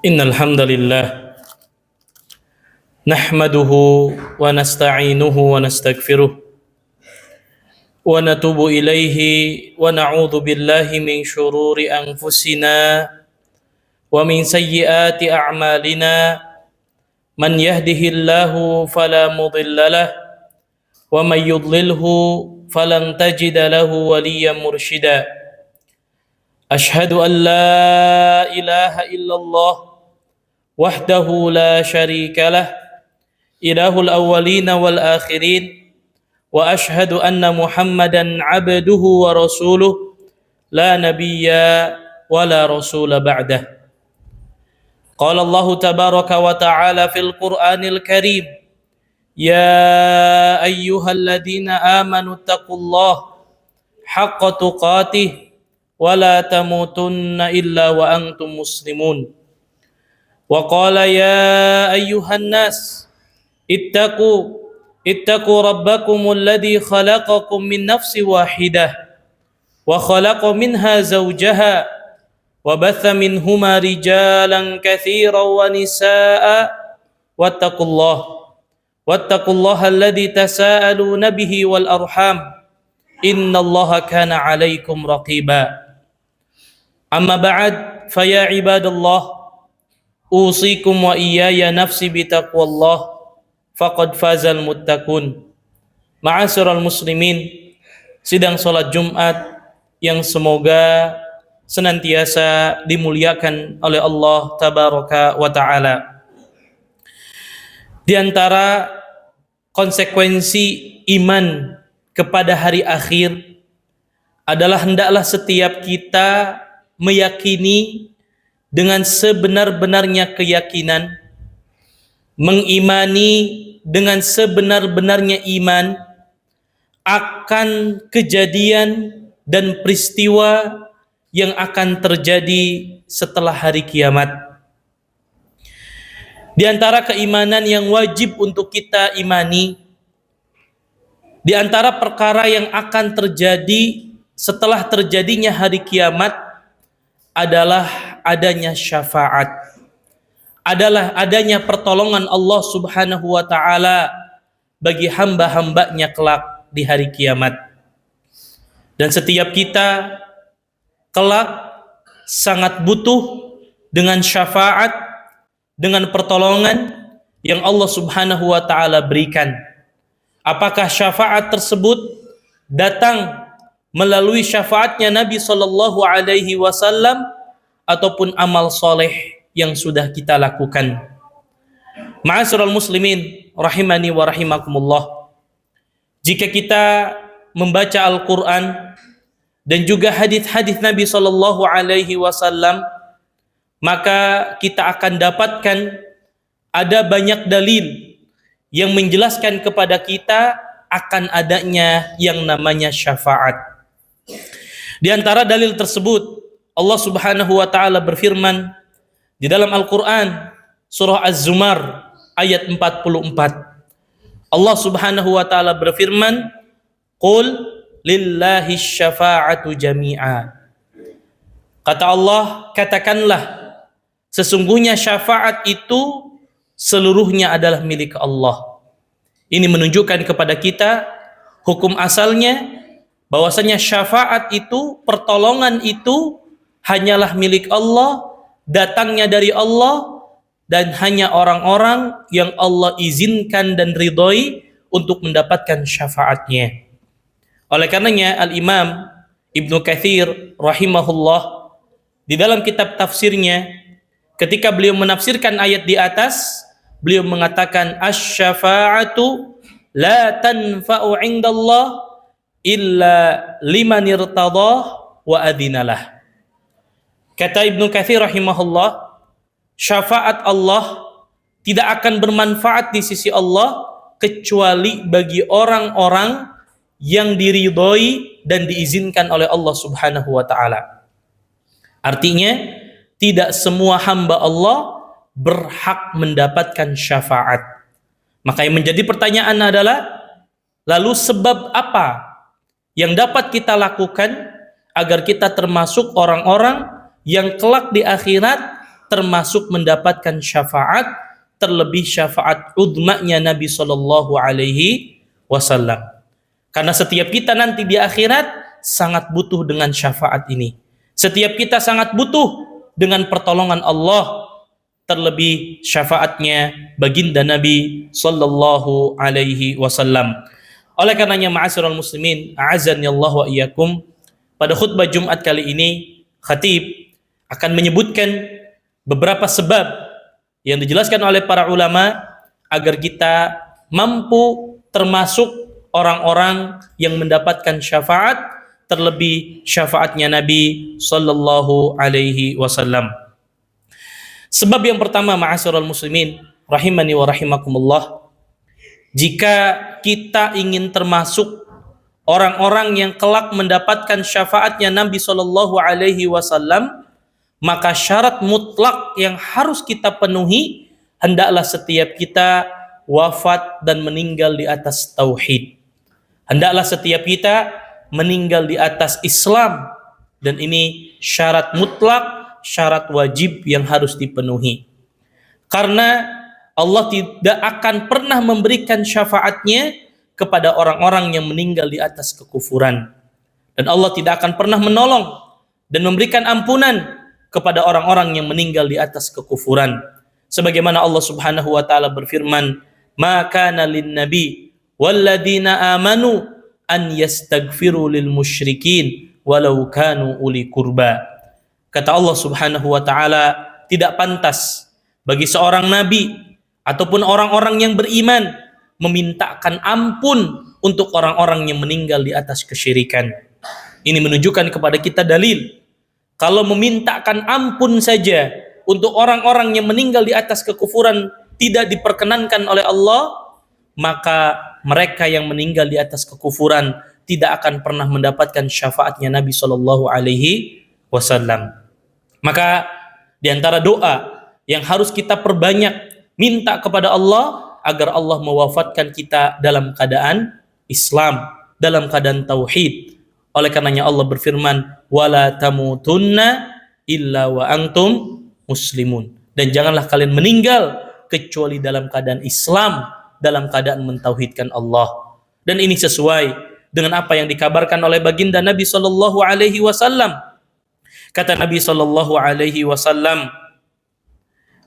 Innal hamdalillah nahmaduhu wa nasta'inuhu wa nastaghfiruh wa natubu ilaihi wa na'udzu billahi min shururi anfusina wa min sayyiati a'malina man yahdihillahu fala mudilla lahu wa may yudlilhu falan tajida lahu waliyyan mursyida. Ashhadu an la ilaha illallah wahdahu la syarika lah ilahul awwalina wal akhirin wa ashhadu anna muhammadan abduhu wa rasuluh la nabiyya wa la rasula ba'dah. Qala Allah tabaraka wa ta'ala fil Qur'anil Karim, ya ayyuhalladzina amanu taqullaha haqqa tuqatih wa la tamutunna illa wa antum muslimun. Wa qala ya ayyuhan nas ittaqu rabbakumul ladzi khalaqakum min nafsin wahidah wa khalaqa minha zawjaha wa batha minhuma rijalan katsiran wa nisaa'a wattaqullaha alladzi tasaaluna bihi wal arham innallaha kana 'alaikum raqiba. Amma ba'd, fa ya ibadallah, usikum wa iyaya nafsi bitaqwallah faqad fazal muttaqun. Ma'asyiral muslimin, sidang salat Jumat yang semoga senantiasa dimuliakan oleh Allah tabaraka wa taala. Di antara konsekuensi iman kepada hari akhir adalah hendaklah setiap kita meyakini dengan sebenar-benarnya keyakinan, mengimani dengan sebenar-benarnya iman akan kejadian dan peristiwa yang akan terjadi setelah hari kiamat. Di antara keimanan yang wajib untuk kita imani, di antara perkara yang akan terjadi setelah terjadinya hari kiamat adalah adanya syafaat, adalah adanya pertolongan Allah Subhanahu wa ta'ala bagi hamba-hambanya kelak di hari kiamat. Dan setiap kita kelak sangat butuh dengan syafaat, dengan pertolongan yang Allah Subhanahu wa ta'ala berikan. Apakah syafaat tersebut datang melalui syafaatnya Nabi sallallahu alaihi wasallam ataupun amal soleh yang sudah kita lakukan. Ma'asyiral muslimin rahimani wa rahimakumullah, jika kita membaca Al-Quran dan juga hadis-hadis Nabi sallallahu alaihi wasallam, maka kita akan dapatkan ada banyak dalil yang menjelaskan kepada kita akan adanya yang namanya syafaat. Di antara dalil tersebut, Allah Subhanahu wa ta'ala berfirman di dalam Al-Quran surah Az-Zumar ayat 44. Allah Subhanahu wa ta'ala berfirman, qul lillahi syafa'atu jami'a. Kata Allah, katakanlah sesungguhnya syafaat itu seluruhnya adalah milik Allah. Ini menunjukkan kepada kita hukum asalnya bahwasanya syafaat itu, pertolongan itu hanyalah milik Allah, datangnya dari Allah, dan hanya orang-orang yang Allah izinkan dan ridhoi untuk mendapatkan syafaatnya. Oleh karenanya Al-Imam Ibnu Katsir rahimahullah di dalam kitab tafsirnya, ketika beliau menafsirkan ayat di atas, beliau mengatakan asy-syafa'atu la tanfa'u 'indallah illa liman irtadah wa adinalah. Kata Ibnu Katsir rahimahullah, syafaat Allah tidak akan bermanfaat di sisi Allah kecuali bagi orang-orang yang diridhoi dan diizinkan oleh Allah Subhanahu wa ta'ala. Artinya, tidak semua hamba Allah berhak mendapatkan syafaat. Maka yang menjadi pertanyaan adalah, lalu sebab apa yang dapat kita lakukan agar kita termasuk orang-orang yang kelak di akhirat termasuk mendapatkan syafaat, terlebih syafaat udmanya Nabi Shallallahu Alaihi Wasallam. Karena setiap kita nanti di akhirat sangat butuh dengan syafaat ini. Setiap kita sangat butuh dengan pertolongan Allah, terlebih syafaatnya baginda Nabi Sallallahu Alaihi Wasallam. Oleh karenanya, ma'asyiral muslimin, a'azzani Allah wa iyyakum, pada khutbah Jumat kali ini khatib akan menyebutkan beberapa sebab yang dijelaskan oleh para ulama agar kita mampu termasuk orang-orang yang mendapatkan syafaat, terlebih syafaatnya Nabi Sallallahu Alaihi Wasallam. Sebab yang pertama, ma'asyiral muslimin rahimani wa rahimakumullah, jika kita ingin termasuk orang-orang yang kelak mendapatkan syafaatnya Nabi Sallallahu Alaihi Wasallam, maka syarat mutlak yang harus kita penuhi, hendaklah setiap kita wafat dan meninggal di atas tauhid. Hendaklah setiap kita meninggal di atas Islam, dan ini syarat mutlak, syarat wajib yang harus dipenuhi. Karena Allah tidak akan pernah memberikan syafaatnya kepada orang-orang yang meninggal di atas kekufuran. Dan Allah tidak akan pernah menolong dan memberikan ampunan kepada orang-orang yang meninggal di atas kekufuran. Sebagaimana Allah Subhanahu wa taala berfirman, "Ma kana lin-nabi walladzina amanu an yastaghfiru lil musyrikin walau kanu uli qurba." Kata Allah Subhanahu wa taala, tidak pantas bagi seorang nabi ataupun orang-orang yang beriman memintakan ampun untuk orang-orang yang meninggal di atas kesyirikan. Ini menunjukkan kepada kita dalil kalau memintakan ampun saja untuk orang-orang yang meninggal di atas kekufuran tidak diperkenankan oleh Allah, maka mereka yang meninggal di atas kekufuran tidak akan pernah mendapatkan syafaatnya Nabi Shallallahu Alaihi Wasallam. Maka di antara doa yang harus kita perbanyak, minta kepada Allah agar Allah mewafatkan kita dalam keadaan Islam, dalam keadaan tauhid. Oleh karenanya Allah berfirman, wala tamutunna illa wa antum muslimun. Dan janganlah kalian meninggal kecuali dalam keadaan Islam, dalam keadaan mentauhidkan Allah. Dan ini sesuai dengan apa yang dikabarkan oleh baginda Nabi Sallallahu Alaihi Wasallam. Kata Nabi Sallallahu Alaihi Wasallam,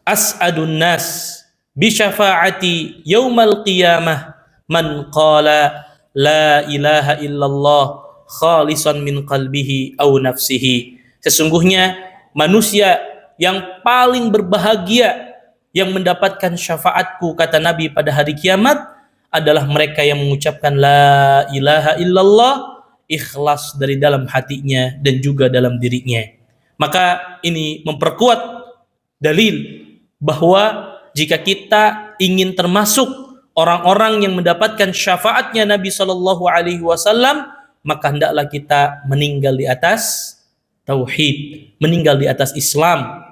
as'adun nas bi syafaati yaumal qiyamah man qala la ilaha illallah khalisan min qalbihi aw nafsihi. Sesungguhnya manusia yang paling berbahagia yang mendapatkan syafaatku, kata Nabi, pada hari kiamat adalah mereka yang mengucapkan la ilaha illallah ikhlas dari dalam hatinya dan juga dalam dirinya. Maka ini memperkuat dalil bahwa jika kita ingin termasuk orang-orang yang mendapatkan syafaatnya Nabi Shallallahu Alaihi Wasallam, maka hendaklah kita meninggal di atas tauhid, meninggal di atas Islam.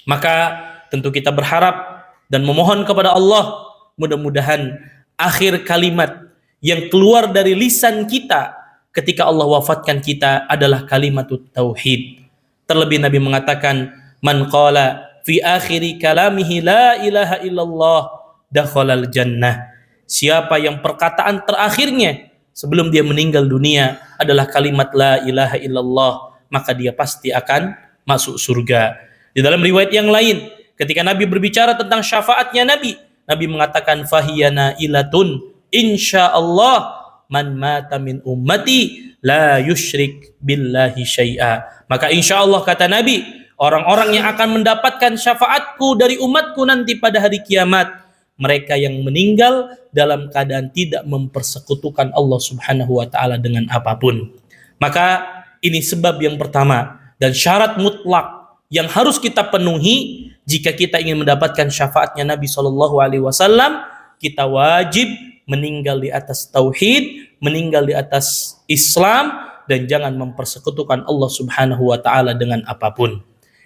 Maka tentu kita berharap dan memohon kepada Allah, mudah-mudahan akhir kalimat yang keluar dari lisan kita ketika Allah wafatkan kita adalah kalimat tauhid. Terlebih Nabi mengatakan, man qala fi akhiri kalamihi la ilaha illallah dakhalal jannah. Siapa yang perkataan terakhirnya sebelum dia meninggal dunia adalah kalimat la ilaha illallah, maka dia pasti akan masuk surga. Di dalam riwayat yang lain, ketika Nabi berbicara tentang syafaatnya Nabi mengatakan fahiyana ilatun insyaallah man mata min ummati la yusyrik billahi syai'a. Maka insyaallah, kata Nabi, orang-orang yang akan mendapatkan syafaatku dari umatku nanti pada hari kiamat, mereka yang meninggal dalam keadaan tidak mempersekutukan Allah Subhanahu wa taala dengan apapun. Maka ini sebab yang pertama dan syarat mutlak yang harus kita penuhi jika kita ingin mendapatkan syafaatnya Nabi Shallallahu Alaihi Wasallam. Kita wajib meninggal di atas tauhid, meninggal di atas Islam, dan jangan mempersekutukan Allah Subhanahu wa taala dengan apapun.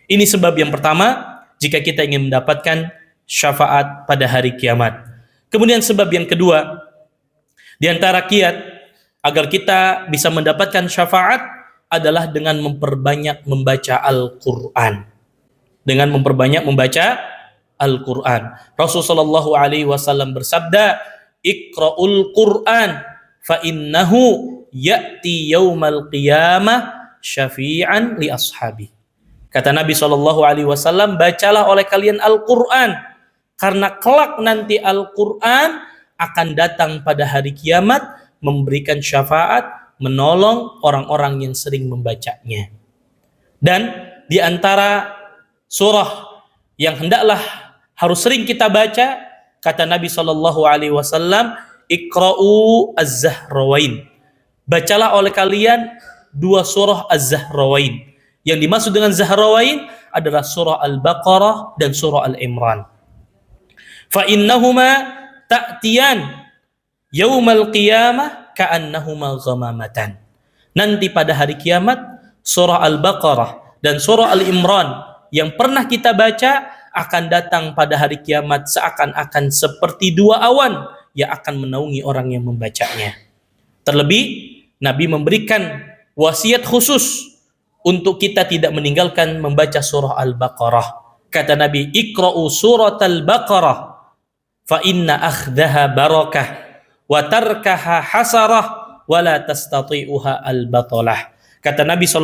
Ini sebab yang pertama jika kita ingin mendapatkan syafaat pada hari kiamat. Kemudian sebab yang kedua, di antara kiat agar kita bisa mendapatkan syafaat adalah dengan memperbanyak membaca Al-Quran. dengan memperbanyak membaca Al-Quran. Rasulullah SAW bersabda, Iqra'ul Quran fa innahu ya'ti yaumal qiyamah syafi'an li ashabi. Kata Nabi SAW, bacalah oleh kalian Al-Quran, karena kelak nanti Al-Quran akan datang pada hari kiamat memberikan syafaat, menolong orang-orang yang sering membacanya. Dan di antara surah yang hendaklah harus sering kita baca, kata Nabi SAW, Iqra'u Az-Zahrawain. Bacalah oleh kalian 2 surah Az-Zahrawain. Yang dimaksud dengan Zahrawain adalah surah Al-Baqarah dan surah Al-Imran. Fa innahuma ta'tiyan yaumal qiyamah ka'annahuma ghamamatan. Nanti pada hari kiamat, surah Al-Baqarah dan surah Al-Imran yang pernah kita baca akan datang pada hari kiamat seakan-akan seperti 2 awan yang akan menaungi orang yang membacanya. Terlebih, Nabi memberikan wasiat khusus untuk kita tidak meninggalkan membaca surah Al-Baqarah. Kata Nabi, Iqra'u surat Al-Baqarah fa inna akhdaha barakah wa tarkaha hasarah wa la tastati'uha al-batalah. Kata Nabi SAW,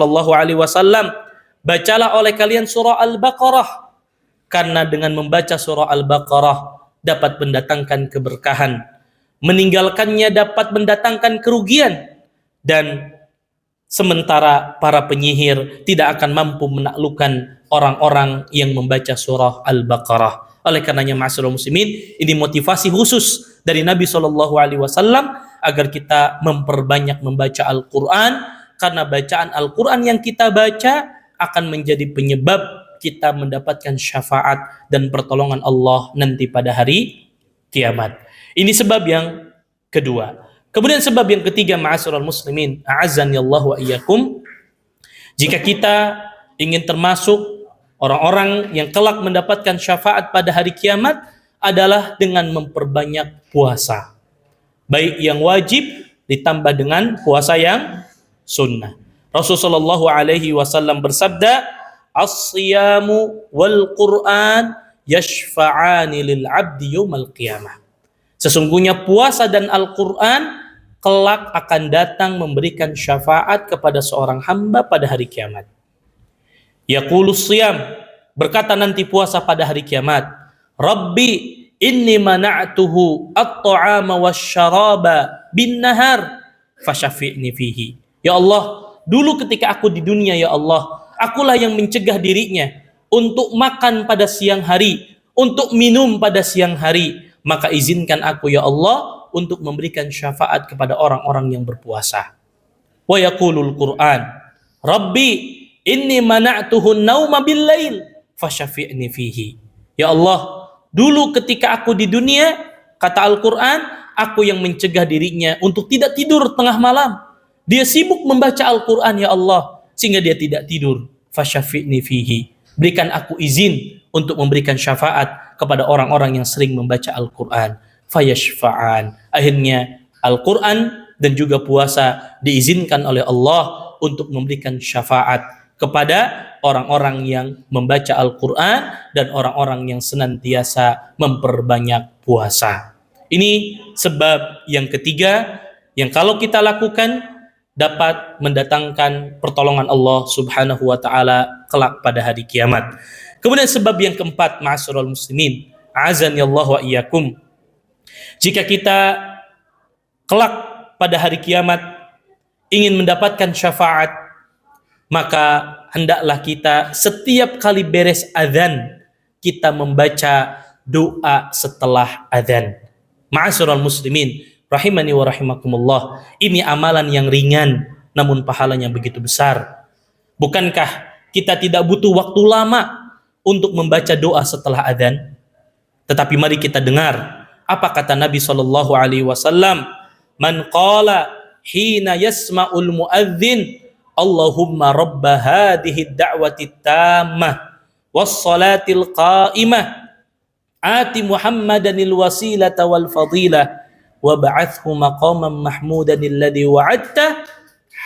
bacalah oleh kalian surah Al-Baqarah, karena dengan membaca surah Al-Baqarah dapat mendatangkan keberkahan, meninggalkannya dapat mendatangkan kerugian, dan sementara para penyihir tidak akan mampu menaklukkan orang-orang yang membaca surah Al-Baqarah. Oleh karenanya, ma'asyiral muslimin, ini motivasi khusus dari Nabi SAW agar kita memperbanyak membaca Al-Quran, karena bacaan Al-Quran yang kita baca akan menjadi penyebab kita mendapatkan syafaat dan pertolongan Allah nanti pada hari kiamat. Ini sebab yang kedua. Kemudian sebab yang ketiga, ma'asyiral muslimin, a'azzani Allah wa iyyakum, jika kita ingin termasuk orang-orang yang kelak mendapatkan syafaat pada hari kiamat, adalah dengan memperbanyak puasa. Baik yang wajib ditambah dengan puasa yang sunnah. Rasulullah SAW bersabda, As-siyamu wal Qur'an yashfa'ani lil 'abdi yaumal qiyamah. Sesungguhnya puasa dan Al-Quran kelak akan datang memberikan syafaat kepada seorang hamba pada hari kiamat. Yaqulus siyam, berkata nanti puasa pada hari kiamat, Rabbi inni mana'tuhu at-ta'ama wasyaraba bin nahar fasyafi'ni fihi. Ya Allah, dulu ketika aku di dunia, ya Allah, akulah yang mencegah dirinya untuk makan pada siang hari, untuk minum pada siang hari, maka izinkan aku, ya Allah, untuk memberikan syafaat kepada orang-orang yang berpuasa. Wa yaqulul Qur'an, Rabbi inni mana'tuhu nauma bil lail fasyafi'ni fihi. Ya Allah, dulu ketika aku di dunia, kata Al-Quran, aku yang mencegah dirinya untuk tidak tidur tengah malam. Dia sibuk membaca Al-Quran, ya Allah, sehingga dia tidak tidur. Fasyafi'ni fihi. Berikan aku izin untuk memberikan syafaat kepada orang-orang yang sering membaca Al-Quran. Fayashfa'an. Akhirnya Al-Quran dan juga puasa diizinkan oleh Allah untuk memberikan syafaat kepada orang-orang yang membaca Al-Quran dan orang-orang yang senantiasa memperbanyak puasa. Ini sebab yang ketiga yang kalau kita lakukan dapat mendatangkan pertolongan Allah Subhanahu wa taala kelak pada hari kiamat. Kemudian sebab yang keempat, ma'asyiral muslimin, azani Allah wa iyyakum. Jika kita kelak pada hari kiamat ingin mendapatkan syafaat, maka hendaklah kita setiap kali beres azan kita membaca doa setelah azan. Ma'asyiral muslimin, rahimani wa rahimakumullah, ini amalan yang ringan namun pahalanya begitu besar. Bukankah kita tidak butuh waktu lama untuk membaca doa setelah azan? Tetapi mari kita dengar apa kata Nabi SAW, man qala hina yasma'ul muadzin Allahumma rabba hadhihi ad-da'wati tammah was salatil qa'imah ati Muhammadanil wasilata wal fadilah wa ba'athhu maqaman mahmudan alladhi wa'adta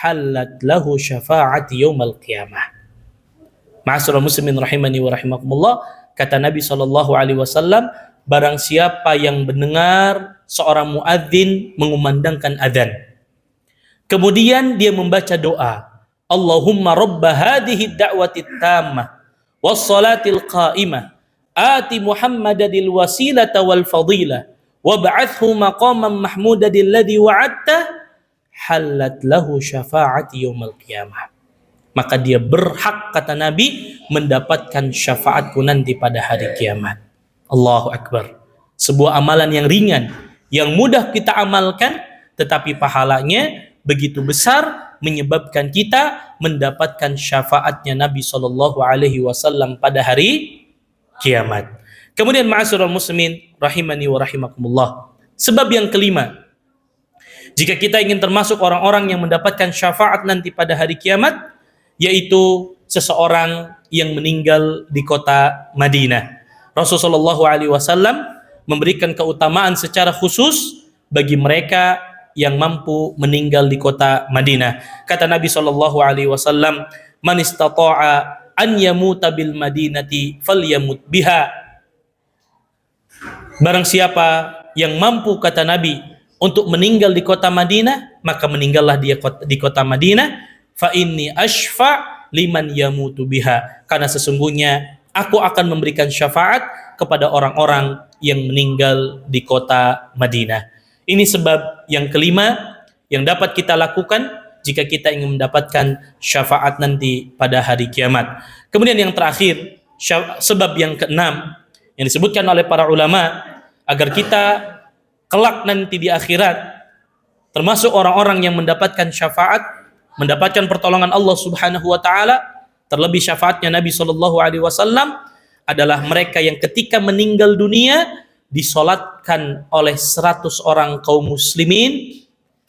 halat lahu syafa'ati yaumal qiyamah. Ma'asyiral muslimin rahimani wa rahimakumullah, kata Nabi SAW, barang siapa yang mendengar seorang muadzin mengumandangkan adzan, kemudian dia membaca doa, Allahumma rabba hadhihi da'wati tammah was salatil qa'imah ati muhammadadil wasilata wal fadilah wab'athhu maqaman mahmudadil ladzi wa'adta halat lahu syafa'ati yaumil qiyamah. Maka dia berhak, kata Nabi, mendapatkan syafaatku nanti pada hari kiamat. Allahu Akbar. Sebuah amalan yang ringan, yang mudah kita amalkan, tetapi pahalanya begitu besar, menyebabkan kita mendapatkan syafaatnya Nabi SAW pada hari kiamat. Kemudian ma'asyiral muslimin rahimani wa rahimakumullah, sebab yang kelima, jika kita ingin termasuk orang-orang yang mendapatkan syafaat nanti pada hari kiamat, yaitu seseorang yang meninggal di kota Madinah. Rasulullah SAW memberikan keutamaan secara khusus bagi mereka yang mampu meninggal di kota Madinah. Kata Nabi SAW, man istata'a an yamuta bil madinati falyamut biha. Barang siapa yang mampu, kata Nabi, untuk meninggal di kota Madinah, maka meninggallah dia di kota Madinah. Fa inni ashfa liman yamutu biha, karena sesungguhnya aku akan memberikan syafaat kepada orang-orang yang meninggal di kota Madinah. Ini sebab yang kelima yang dapat kita lakukan jika kita ingin mendapatkan syafaat nanti pada hari kiamat. Kemudian yang terakhir, sebab yang keenam yang disebutkan oleh para ulama agar kita kelak nanti di akhirat termasuk orang-orang yang mendapatkan syafaat, mendapatkan pertolongan Allah Subhanahu wa taala, terlebih syafaatnya Nabi SAW adalah mereka yang ketika meninggal dunia disolatkan oleh 100 orang kaum muslimin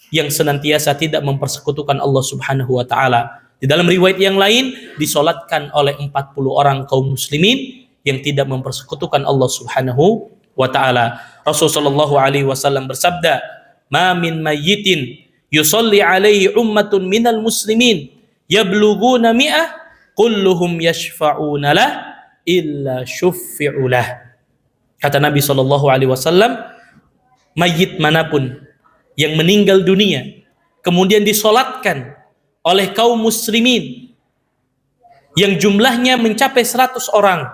yang senantiasa tidak mempersekutukan Allah Subhanahu wa taala. Di dalam riwayat yang lain disolatkan oleh 40 orang kaum muslimin yang tidak mempersekutukan Allah Subhanahu wa taala. Rasulullah SAW bersabda, "Ma min mayyitin yusalli alaihi ummatun minal muslimin yablughuna mi'ah kulluhum yashfa'una lah illa syuffi'u lah." Kata Nabi SAW, mayit manapun yang meninggal dunia kemudian disolatkan oleh kaum muslimin yang jumlahnya mencapai 100 orang,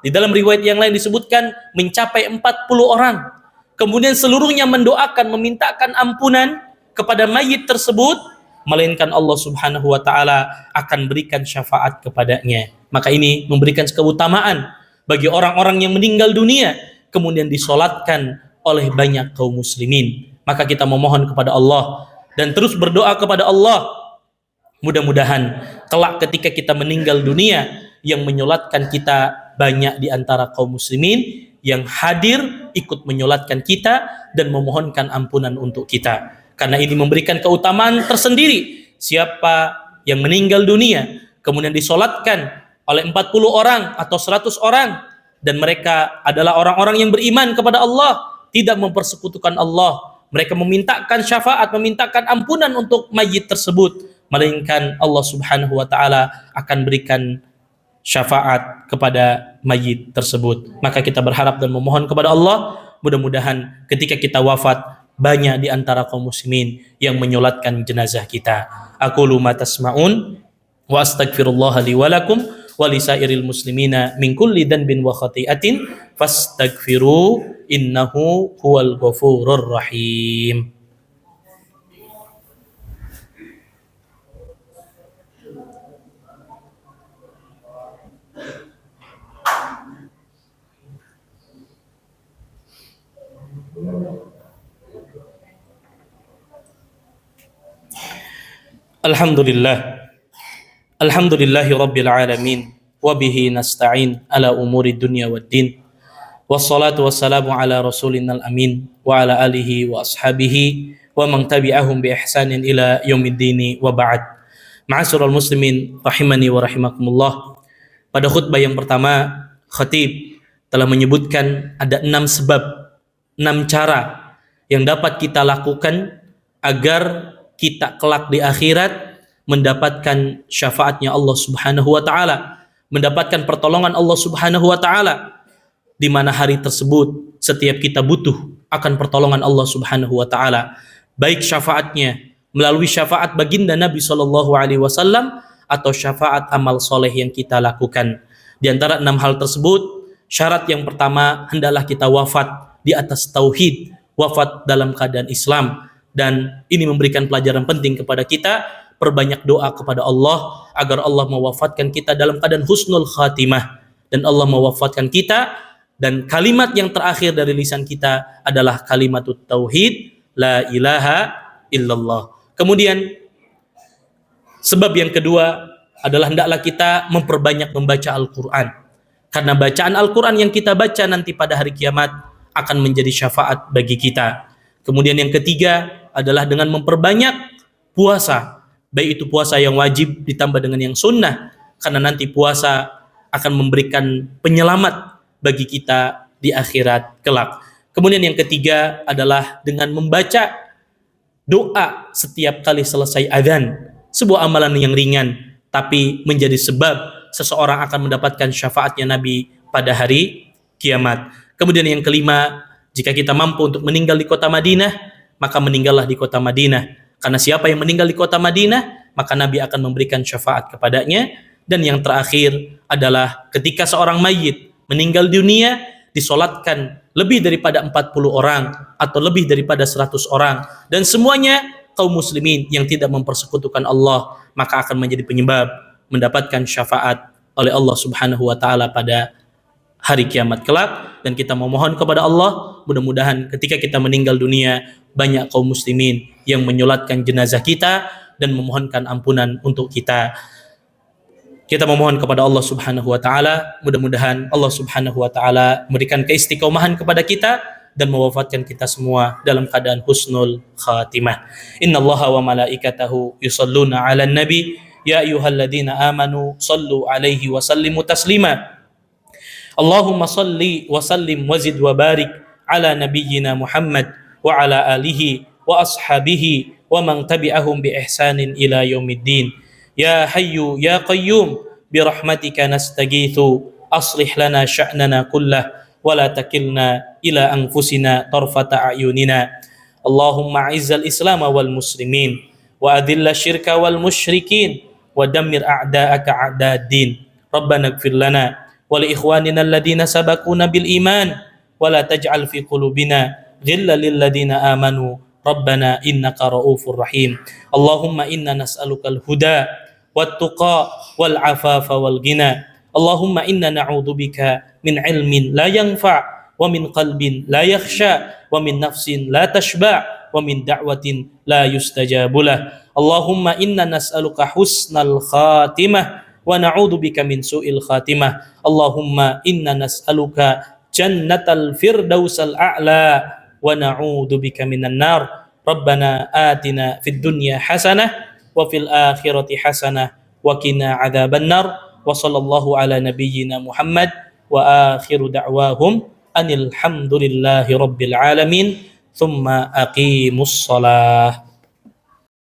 di dalam riwayat yang lain disebutkan mencapai 40 orang, kemudian seluruhnya mendoakan, memintakan ampunan kepada mayit tersebut, melainkan Allah Subhanahu wa taala akan berikan syafaat kepadanya. Maka ini memberikan keutamaan bagi orang-orang yang meninggal dunia kemudian disolatkan oleh banyak kaum muslimin. Maka kita memohon kepada Allah dan terus berdoa kepada Allah, mudah-mudahan kelak ketika kita meninggal dunia yang menyolatkan kita banyak di antara kaum muslimin yang hadir ikut menyolatkan kita dan memohonkan ampunan untuk kita. Karena ini memberikan keutamaan tersendiri. Siapa yang meninggal dunia kemudian disolatkan oleh 40 orang atau 100 orang dan mereka adalah orang-orang yang beriman kepada Allah, tidak mempersekutukan Allah, mereka memintakan syafaat, memintakan ampunan untuk mayit tersebut, melainkan Allah Subhanahu wa taala akan berikan syafaat kepada mayit tersebut. Maka kita berharap dan memohon kepada Allah, mudah-mudahan ketika kita wafat banyak di antara kaum muslimin yang menyolatkan jenazah kita. Aqulu ma tasma'un wa astaghfirullah li wa lakum wa lisairil muslimina min kulli dhanbin wa khati'atin fastaghfiru innahu huwal ghafurur rahim. Alhamdulillahi rabbil alamin wa bihi nasta'in ala umuri dunya waddin wassalatu wassalamu ala rasulinnal amin wa ala alihi wa ashabihi wa man tabi'ahum bi ihsanin ila yaumiddini wa ba'd. Ma'asyiral muslimin rahimani wa rahimakumullah. Pada khutbah yang pertama, khatib telah menyebutkan ada 6 sebab, 6 cara yang dapat kita lakukan agar kita kelak di akhirat mendapatkan syafaatnya Allah Subhanahu wa taala. mendapatkan pertolongan Allah Subhanahu wa taala, di mana hari tersebut setiap kita butuh akan pertolongan Allah Subhanahu wa taala, baik syafaatnya melalui syafaat baginda Nabi sallallahu alaihi wasallam atau syafaat amal soleh yang kita lakukan. Di antara 6 hal tersebut, syarat yang pertama, hendaklah kita wafat di atas tauhid, wafat dalam keadaan Islam. Dan ini memberikan pelajaran penting kepada kita, perbanyak doa kepada Allah agar Allah mewafatkan kita dalam keadaan husnul khatimah, dan Allah mewafatkan kita dan kalimat yang terakhir dari lisan kita adalah kalimatut tauhid, la ilaha illallah. Kemudian sebab yang kedua adalah hendaklah kita memperbanyak membaca Al-Quran, karena bacaan Al-Quran yang kita baca nanti pada hari kiamat akan menjadi syafaat bagi kita. Kemudian yang ketiga adalah dengan memperbanyak puasa, baik itu puasa yang wajib ditambah dengan yang sunnah, karena nanti puasa akan memberikan penyelamat bagi kita di akhirat kelak. Kemudian yang ketiga adalah dengan membaca doa setiap kali selesai azan, sebuah amalan yang ringan tapi menjadi sebab seseorang akan mendapatkan syafaatnya Nabi pada hari kiamat. Kemudian yang kelima, jika kita mampu untuk meninggal di kota Madinah, maka meninggallah di kota Madinah, karena siapa yang meninggal di kota Madinah, maka Nabi akan memberikan syafaat kepadanya. Dan yang terakhir adalah ketika seorang mayit meninggal dunia, disolatkan lebih daripada 40 orang atau lebih daripada 100 orang, dan semuanya kaum muslimin yang tidak mempersekutukan Allah, maka akan menjadi penyebab mendapatkan syafaat oleh Allah Subhanahu wa taala pada hari kiamat kelak. Dan kita memohon kepada Allah, mudah-mudahan ketika kita meninggal dunia banyak kaum muslimin yang menyolatkan jenazah kita dan memohonkan ampunan untuk kita. Kita memohon kepada Allah Subhanahu wa taala, mudah-mudahan Allah Subhanahu wa taala memberikan keistiqomahan kepada kita dan mewafatkan kita semua dalam keadaan husnul khatimah. Innallaha wa malaikatahu yusholluna 'alan nabi ya ayyuhalladzina amanu shallu 'alaihi wa sallimu taslima. Allahumma shalli wa sallim wa zid wa barik ala nabiyyina Muhammad wa ala alihi wa ashabihi wa man tabi'ahum bi ihsanin ila yaumiddin. Ya Hayyu Ya Qayyum birahmatika nastaghitsu aslih lana sya'nana kullah wa la takilna ila anfusina tarfata a'yunina. Allahumma a'izzal Islam wal muslimin wa adhilla syirka wal musyrikin wa dammir a'da'aka a'dad-din. Rabbana ighfir lana wa li ikhwanina alladhina sabaquna bil iman wa la taj'al fi qulubina ghillan lil ladzina amanu Rabbana innaka ra'ufur rahim. Allahumma inna nas'alukal huda wat-tuqa wal afafa wal ghina. Allahumma inna na'udzubika min ilmin la yanfa' wa min qalbin la yakhsha wa min nafsin la tashba' wa min da'watin la yustajabulah. Allahumma inna nas'aluka husnal khatimah wa na'udzubika min su'il khatimah. Allahumma inna nas'aluka jannatal firdausal a'la wa na'udzubika minan nar. Rabbana atina fid dunya hasanah wa fil akhirati hasanah wa qina adzaban nar. Wa sallallahu ala nabiyyina Muhammad wa akhiru da'wahum anil hamdulillahi rabbil alamin. Thumma aqimus shalah.